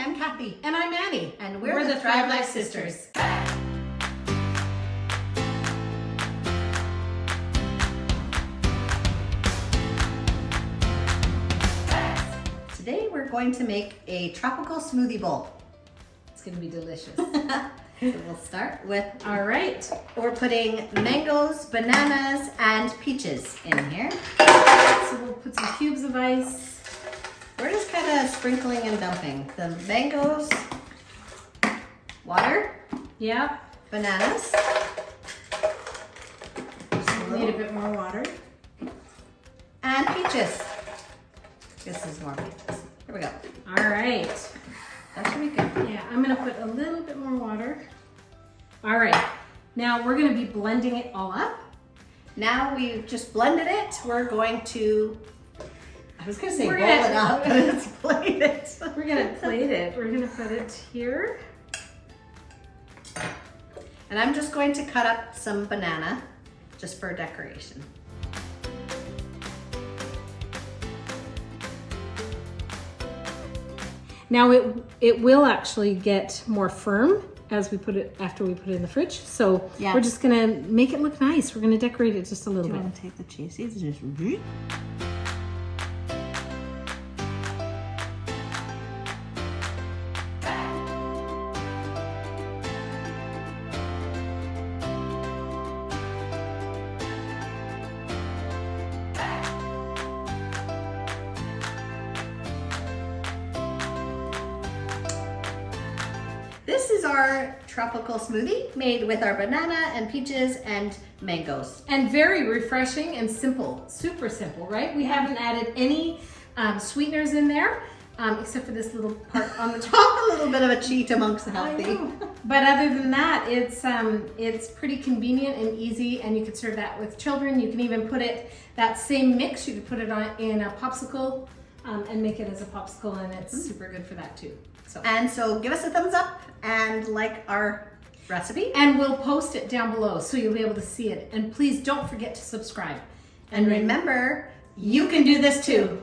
I'm Kathy. And I'm Annie. And we're the Thrive Life Sisters. Today we're going to make a tropical smoothie bowl. It's going to be delicious. So we'll start with, All right. we're putting mangoes, bananas, and peaches in here. So we'll put some cubes of ice. We're just kind of sprinkling and dumping. The mangoes, water, Yeah. bananas. Need a bit more water. And peaches. This is more peaches. Here we go. All right. That should be good. Yeah, I'm going to put a little bit more water. All right. Now we're going to be blending it all up. Now we've just blended it. We're going to, I was going to say We're roll gonna- it up, but it's plate it. We're going to plate it. We're going to put it here. And I'm just going to cut up some banana just for decoration. Now it will actually get more firm as we put it after we put it in the fridge. So Yeah. we're just gonna make it look nice. We're gonna decorate it just a little bit. to take the chia seeds and just... This is our tropical smoothie made with our banana and peaches and mangoes. And very refreshing and simple, super simple, right? We haven't added any sweeteners in there, except for this little part on the top. A little bit of a cheat amongst the I healthy. know. But other than that, it's pretty convenient and easy, and you could serve that with children. You can even put it, that same mix, you could put it on in a popsicle and make it as a popsicle, and it's super good for that too. So give us a thumbs up and like our recipe. And we'll post it down below so you'll be able to see it. And please don't forget to subscribe. And remember, you can do this too.